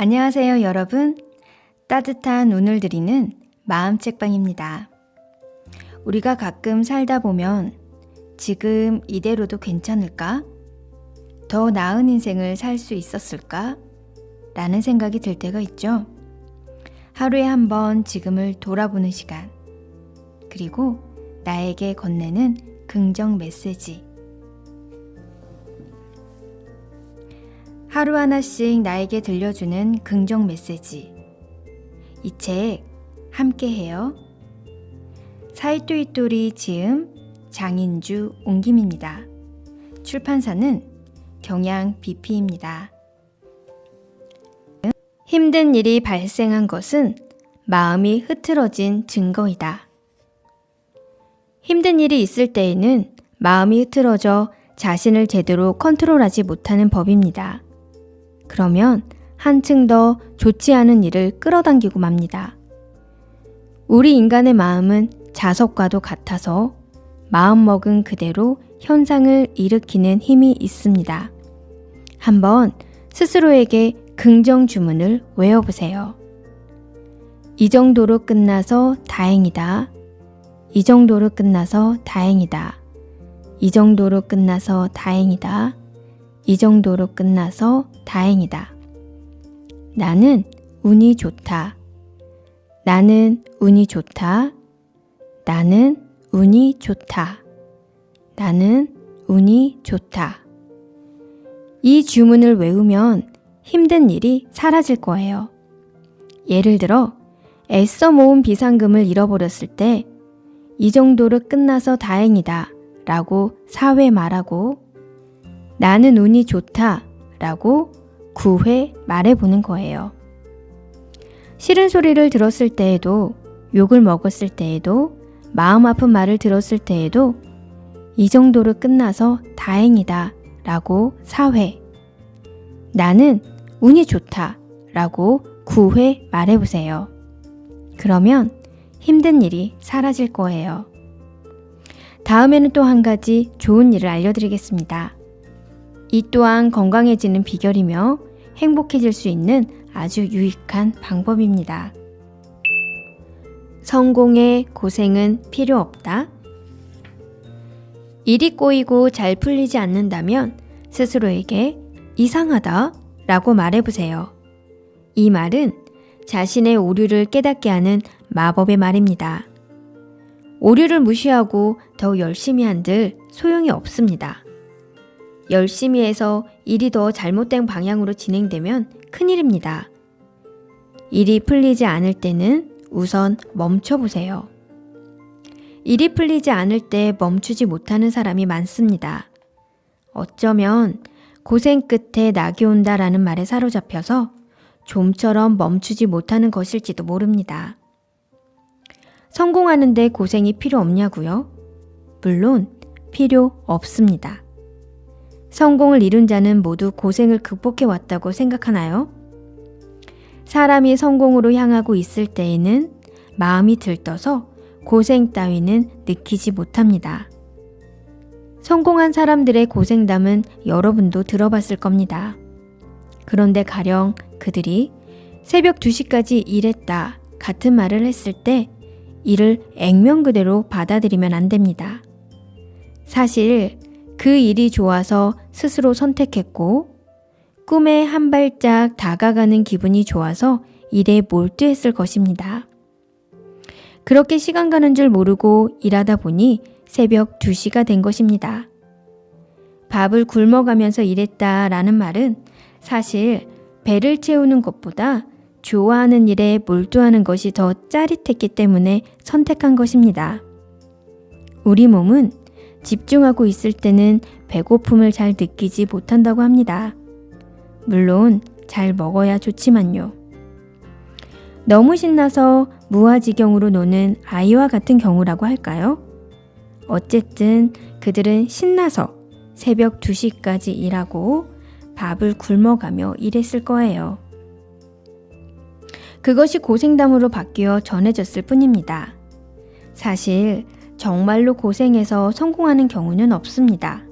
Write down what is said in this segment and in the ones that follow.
안녕하세요, 여러분. 따뜻한 운을 드리는 마음 책방입니다. 우리가 가끔 살다 보면 지금 이대로도 괜찮을까? 더 나은 인생을 살 수 있었을까? 라는 생각이 들 때가 있죠. 하루에 한 번 지금을 돌아보는 시간, 그리고 나에게 건네는 긍정 메시지. 하루 하나씩 나에게 들려주는 긍정 메시지. 이 책 함께 해요. 사이토이토리 지음 장인주 옹김입니다. 출판사는 경향 BP입니다. 힘든 일이 발생한 것은 마음이 흐트러진 증거이다. 힘든 일이 있을 때에는 마음이 흐트러져 자신을 제대로 컨트롤하지 못하는 법입니다. 그러면 한층 더 좋지 않은 일을 끌어당기고 맙니다. 우리 인간의 마음은 자석과도 같아서 마음먹은 그대로 현상을 일으키는 힘이 있습니다. 한번 스스로에게 긍정 주문을 외워보세요. 이 정도로 끝나서 다행이다. 이 정도로 끝나서 다행이다. 이 정도로 끝나서 다행이다. 이 정도로 끝나서 다행이다. 나는 운이 좋다. 나는 운이 좋다. 나는 운이 좋다. 나는 운이 좋다. 이 주문을 외우면 힘든 일이 사라질 거예요. 예를 들어 애써 모은 비상금을 잃어버렸을 때 이 정도로 끝나서 다행이다 라고 4회 말하고 나는 운이 좋다 라고 9회 말해보는 거예요. 싫은 소리를 들었을 때에도, 욕을 먹었을 때에도, 마음 아픈 말을 들었을 때에도 이 정도로 끝나서 다행이다 라고 4회, 나는 운이 좋다 라고 9회 말해보세요. 그러면 힘든 일이 사라질 거예요. 다음에는 또 한 가지 좋은 일을 알려드리겠습니다. 이 또한 건강해지는 비결이며 행복해질 수 있는 아주 유익한 방법입니다. 성공에 고생은 필요 없다. 일이 꼬이고 잘 풀리지 않는다면 스스로에게 이상하다 라고 말해보세요. 이 말은 자신의 오류를 깨닫게 하는 마법의 말입니다. 오류를 무시하고 더 열심히 한들 소용이 없습니다. 열심히 해서 일이 더 잘못된 방향으로 진행되면 큰일입니다. 일이 풀리지 않을 때는 우선 멈춰보세요. 일이 풀리지 않을 때 멈추지 못하는 사람이 많습니다. 어쩌면 고생 끝에 낙이 온다라는 말에 사로잡혀서 좀처럼 멈추지 못하는 것일지도 모릅니다. 성공하는데 고생이 필요 없냐고요? 물론 필요 없습니다. 성공을 이룬 자는 모두 고생을 극복해 왔다고 생각하나요? 사람이 성공으로 향하고 있을 때에는 마음이 들떠서 고생 따위는 느끼지 못합니다. 성공한 사람들의 고생담은 여러분도 들어봤을 겁니다. 그런데 가령 그들이 새벽 2시까지 일했다 같은 말을 했을 때 이를 액면 그대로 받아들이면 안 됩니다. 사실 그 일이 좋아서 스스로 선택했고 꿈에 한 발짝 다가가는 기분이 좋아서 일에 몰두했을 것입니다. 그렇게 시간 가는 줄 모르고 일하다 보니 새벽 2시가 된 것입니다. 밥을 굶어가면서 일했다라는 말은 사실 배를 채우는 것보다 좋아하는 일에 몰두하는 것이 더 짜릿했기 때문에 선택한 것입니다. 우리 몸은 집중하고 있을 때는 배고픔을 잘 느끼지 못한다고 합니다. 물론 잘 먹어야 좋지만요. 너무 신나서 무아지경으로 노는 아이와 같은 경우라고 할까요? 어쨌든 그들은 신나서 새벽 2시까지 일하고 밥을 굶어가며 일했을 거예요. 그것이 고생담으로 바뀌어 전해졌을 뿐입니다. 사실 정말로 고생해서 성공하는 경우는 없습니다.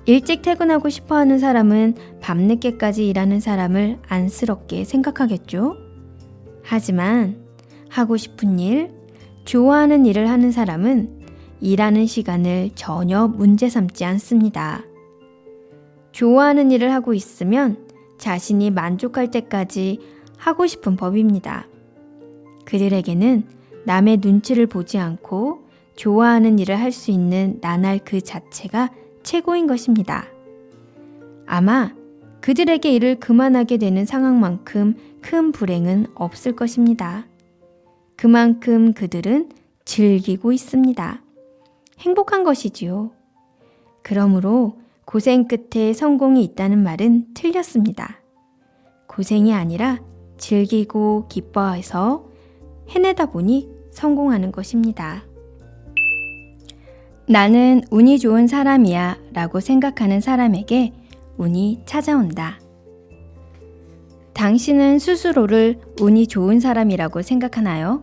일찍 퇴근하고 싶어 하는 사람은 밤늦게까지 일하는 사람을 안쓰럽게 생각하겠죠? 하지만 하고 싶은 일, 좋아하는 일을 하는 사람은 일하는 시간을 전혀 문제 삼지 않습니다. 좋아하는 일을 하고 있으면 자신이 만족할 때까지 하고 싶은 법입니다. 그들에게는 남의 눈치를 보지 않고 좋아하는 일을 할 수 있는 나날 그 자체가 최고인 것입니다. 아마 그들에게 일을 그만하게 되는 상황만큼 큰 불행은 없을 것입니다. 그만큼 그들은 즐기고 있습니다. 행복한 것이지요. 그러므로 고생 끝에 성공이 있다는 말은 틀렸습니다. 고생이 아니라 즐기고 기뻐해서 해내다 보니 성공하는 것입니다. 나는 운이 좋은 사람이야 라고 생각하는 사람에게 운이 찾아온다. 당신은 스스로를 운이 좋은 사람이라고 생각하나요?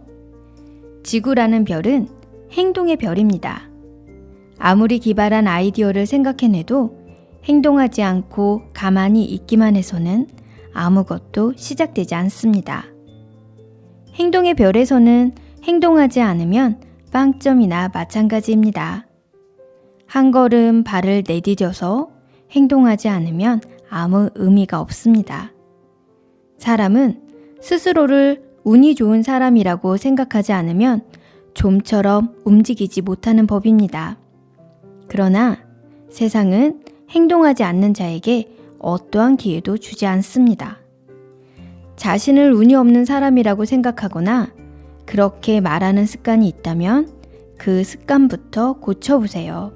지구라는 별은 행동의 별입니다. 아무리 기발한 아이디어를 생각해내도 행동하지 않고 가만히 있기만 해서는 아무것도 시작되지 않습니다. 행동의 별에서는 행동하지 않으면 빵점이나 마찬가지입니다. 한 걸음 발을 내디뎌서 행동하지 않으면 아무 의미가 없습니다. 사람은 스스로를 운이 좋은 사람이라고 생각하지 않으면 좀처럼 움직이지 못하는 법입니다. 그러나 세상은 행동하지 않는 자에게 어떠한 기회도 주지 않습니다. 자신을 운이 없는 사람이라고 생각하거나 그렇게 말하는 습관이 있다면 그 습관부터 고쳐보세요.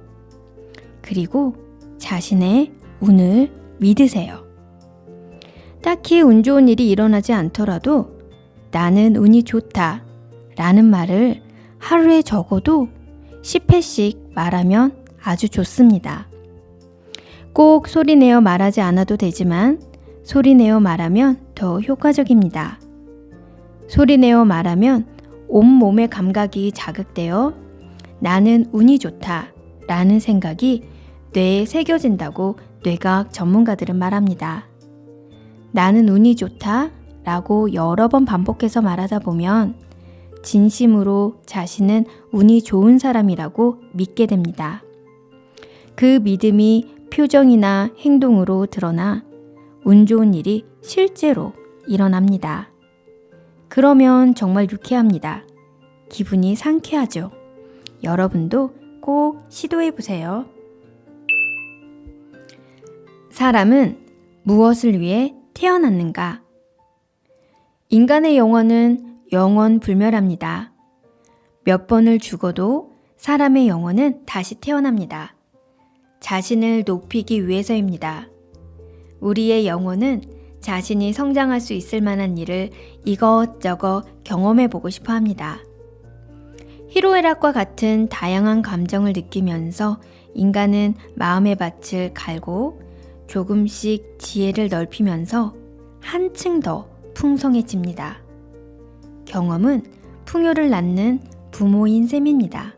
그리고 자신의 운을 믿으세요. 딱히 운 좋은 일이 일어나지 않더라도 나는 운이 좋다 라는 말을 하루에 적어도 10회씩 말하면 아주 좋습니다. 꼭 소리내어 말하지 않아도 되지만 소리내어 말하면 더 효과적입니다. 소리내어 말하면 온몸의 감각이 자극되어 나는 운이 좋다 라는 생각이 뇌에 새겨진다고 뇌과학 전문가들은 말합니다. 나는 운이 좋다 라고 여러 번 반복해서 말하다 보면 진심으로 자신은 운이 좋은 사람이라고 믿게 됩니다. 그 믿음이 표정이나 행동으로 드러나 운 좋은 일이 실제로 일어납니다. 그러면 정말 유쾌합니다. 기분이 상쾌하죠. 여러분도 꼭 시도해 보세요. 사람은 무엇을 위해 태어났는가? 인간의 영혼은 영원불멸합니다. 몇 번을 죽어도 사람의 영혼은 다시 태어납니다. 자신을 높이기 위해서입니다. 우리의 영혼은 자신이 성장할 수 있을 만한 일을 이것저것 경험해 보고 싶어 합니다. 희로애락과 같은 다양한 감정을 느끼면서 인간은 마음의 밭을 갈고 조금씩 지혜를 넓히면서 한층 더 풍성해집니다. 경험은 풍요를 낳는 부모인 셈입니다.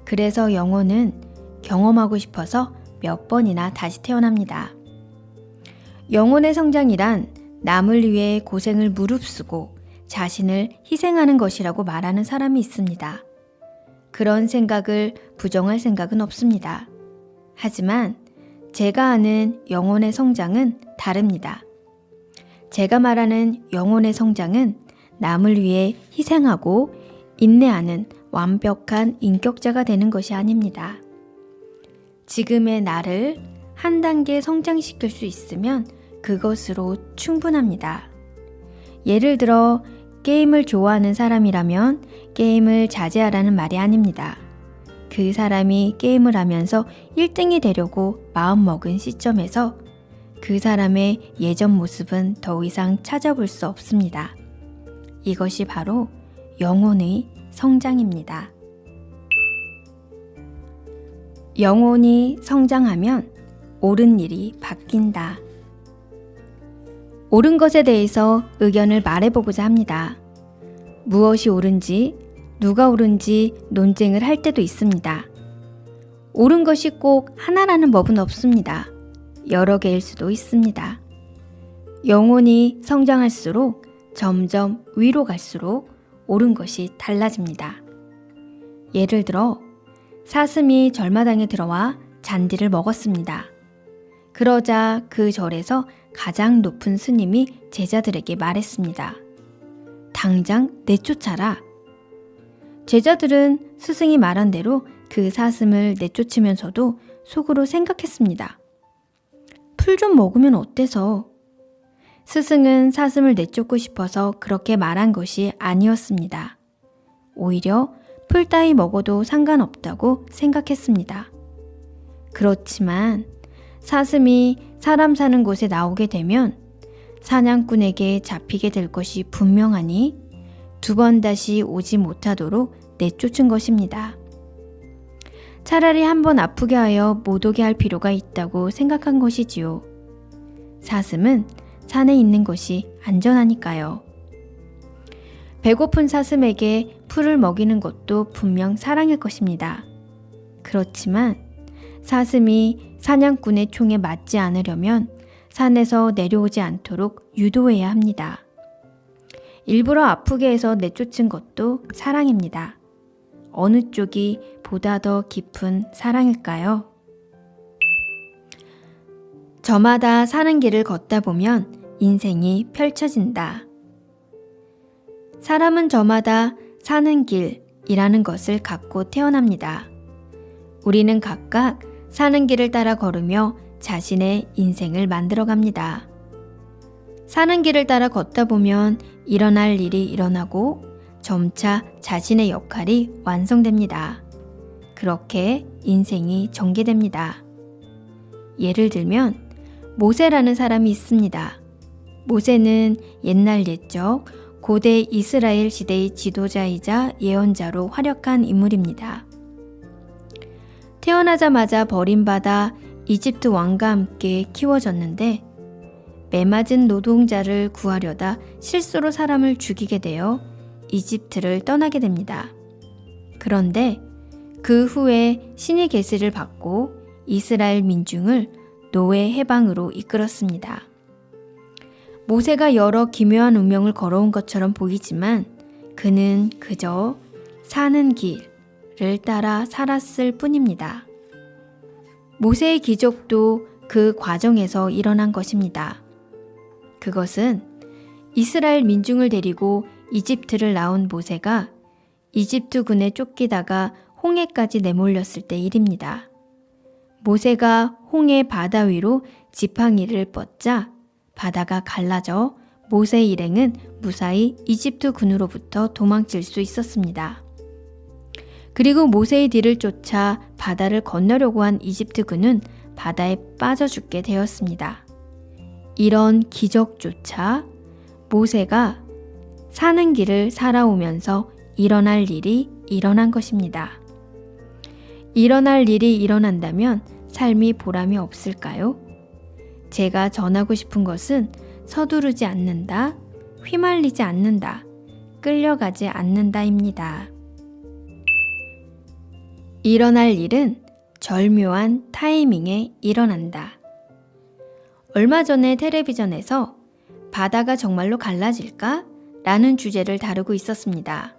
그래서 영혼은 경험하고 싶어서 몇 번이나 다시 태어납니다. 영혼의 성장이란 남을 위해 고생을 무릅쓰고 자신을 희생하는 것이라고 말하는 사람이 있습니다. 그런 생각을 부정할 생각은 없습니다. 하지만 제가 아는 영혼의 성장은 다릅니다. 제가 말하는 영혼의 성장은 남을 위해 희생하고 인내하는 완벽한 인격자가 되는 것이 아닙니다. 지금의 나를 한 단계 성장시킬 수 있으면 그것으로 충분합니다. 예를 들어 게임을 좋아하는 사람이라면 게임을 자제하라는 말이 아닙니다. 그 사람이 게임을 하면서 1등이 되려고 마음먹은 시점에서 그 사람의 예전 모습은 더 이상 찾아볼 수 없습니다. 이것이 바로 영혼의 성장입니다. 영혼이 성장하면 옳은 일이 바뀐다. 옳은 것에 대해서 의견을 말해보고자 합니다. 무엇이 옳은지, 누가 옳은지 논쟁을 할 때도 있습니다. 옳은 것이 꼭 하나라는 법은 없습니다. 여러 개일 수도 있습니다. 영혼이 성장할수록 점점 위로 갈수록 옳은 것이 달라집니다. 예를 들어 사슴이 절마당에 들어와 잔디를 먹었습니다. 그러자 그 절에서 가장 높은 스님이 제자들에게 말했습니다. 당장 내쫓아라. 제자들은 스승이 말한 대로 그 사슴을 내쫓으면서도 속으로 생각했습니다. 풀 좀 먹으면 어때서? 스승은 사슴을 내쫓고 싶어서 그렇게 말한 것이 아니었습니다. 오히려 풀 따위 먹어도 상관없다고 생각했습니다. 그렇지만 사슴이 사람 사는 곳에 나오게 되면 사냥꾼에게 잡히게 될 것이 분명하니 두 번 다시 오지 못하도록 내쫓은 것입니다. 차라리 한 번 아프게 하여 못 오게 할 필요가 있다고 생각한 것이지요. 사슴은 산에 있는 것이 안전하니까요. 배고픈 사슴에게 풀을 먹이는 것도 분명 사랑일 것입니다. 그렇지만 사슴이 사냥꾼의 총에 맞지 않으려면 산에서 내려오지 않도록 유도해야 합니다. 일부러 아프게 해서 내쫓은 것도 사랑입니다. 어느 쪽이 보다 더 깊은 사랑일까요? 저마다 사는 길을 걷다 보면 인생이 펼쳐진다. 사람은 저마다 사는 길이라는 것을 갖고 태어납니다. 우리는 각각 사는 길을 따라 걸으며 자신의 인생을 만들어갑니다. 사는 길을 따라 걷다 보면 일어날 일이 일어나고 점차 자신의 역할이 완성됩니다. 그렇게 인생이 전개됩니다. 예를 들면 모세라는 사람이 있습니다. 모세는 옛날 옛적 고대 이스라엘 시대의 지도자이자 예언자로 활약한 인물입니다. 태어나자마자 버림받아 이집트 왕과 함께 키워졌는데 매맞은 노동자를 구하려다 실수로 사람을 죽이게 되어 이집트를 떠나게 됩니다. 그런데 그 후에 신의 계시를 받고 이스라엘 민중을 노예 해방으로 이끌었습니다. 모세가 여러 기묘한 운명을 걸어온 것처럼 보이지만 그는 그저 사는 길을 따라 살았을 뿐입니다. 모세의 기적도 그 과정에서 일어난 것입니다. 그것은 이스라엘 민중을 데리고 이집트를 나온 모세가 이집트군에 쫓기다가 홍해까지 내몰렸을 때 일입니다. 모세가 홍해 바다 위로 지팡이를 뻗자 바다가 갈라져 모세 일행은 무사히 이집트 군으로부터 도망칠 수 있었습니다. 그리고 모세의 뒤를 쫓아 바다를 건너려고 한 이집트 군은 바다에 빠져 죽게 되었습니다. 이런 기적조차 모세가 사는 길을 살아오면서 일어날 일이 일어난 것입니다. 일어날 일이 일어난다면 삶이 보람이 없을까요? 제가 전하고 싶은 것은 서두르지 않는다, 휘말리지 않는다, 끌려가지 않는다입니다. 일어날 일은 절묘한 타이밍에 일어난다. 얼마 전에 텔레비전에서 바다가 정말로 갈라질까? 라는 주제를 다루고 있었습니다.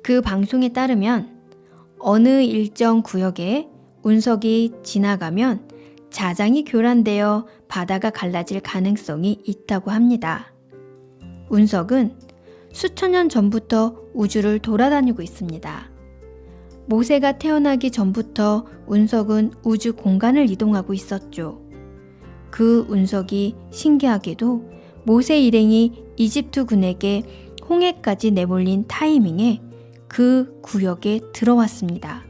그 방송에 따르면 어느 일정 구역에 운석이 지나가면 자장이 교란되어 바다가 갈라질 가능성이 있다고 합니다. 운석은 수천 년 전부터 우주를 돌아다니고 있습니다. 모세가 태어나기 전부터 운석은 우주 공간을 이동하고 있었죠. 그 운석이 신기하게도 모세 일행이 이집트 군에게 홍해까지 내몰린 타이밍에 그 구역에 들어왔습니다.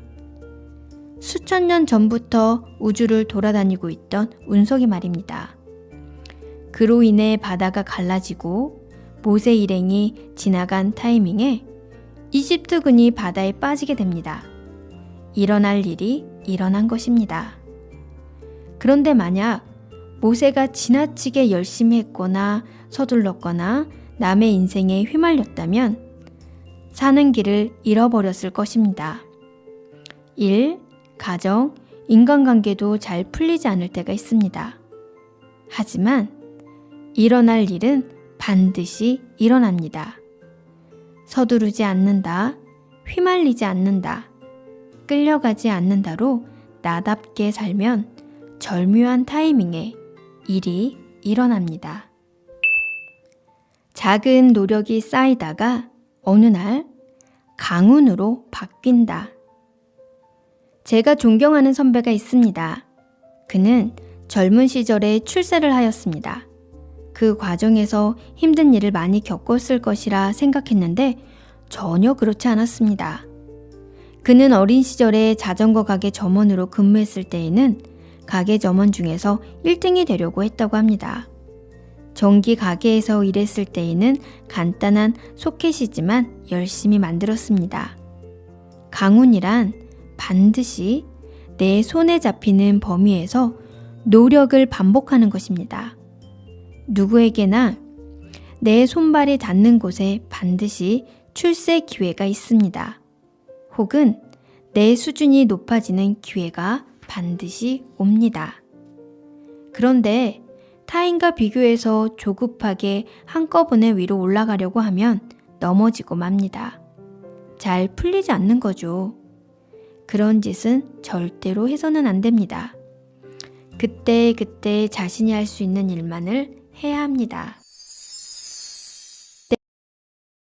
수천 년 전부터 우주를 돌아다니고 있던 운석이 말입니다. 그로 인해 바다가 갈라지고 모세 일행이 지나간 타이밍에 이집트군이 바다에 빠지게 됩니다. 일어날 일이 일어난 것입니다. 그런데 만약 모세가 지나치게 열심히 했거나 서둘렀거나 남의 인생에 휘말렸다면 사는 길을 잃어버렸을 것입니다. 일, 가정, 인간관계도 잘 풀리지 않을 때가 있습니다. 하지만 일어날 일은 반드시 일어납니다. 서두르지 않는다, 휘말리지 않는다, 끌려가지 않는다로 나답게 살면 절묘한 타이밍에 일이 일어납니다. 작은 노력이 쌓이다가 어느 날 강운으로 바뀐다. 제가 존경하는 선배가 있습니다. 그는 젊은 시절에 출세를 하였습니다. 그 과정에서 힘든 일을 많이 겪었을 것이라 생각했는데 전혀 그렇지 않았습니다. 그는 어린 시절에 자전거 가게 점원으로 근무했을 때에는 가게 점원 중에서 1등이 되려고 했다고 합니다. 전기 가게에서 일했을 때에는 간단한 소켓이지만 열심히 만들었습니다. 강운이란 반드시 내 손에 잡히는 범위에서 노력을 반복하는 것입니다. 누구에게나 내 손발이 닿는 곳에 반드시 출세 기회가 있습니다. 혹은 내 수준이 높아지는 기회가 반드시 옵니다. 그런데 타인과 비교해서 조급하게 한꺼번에 위로 올라가려고 하면 넘어지고 맙니다. 잘 풀리지 않는 거죠. 그런 짓은 절대로 해서는 안 됩니다. 그때 자신이 할 수 있는 일만을 해야 합니다.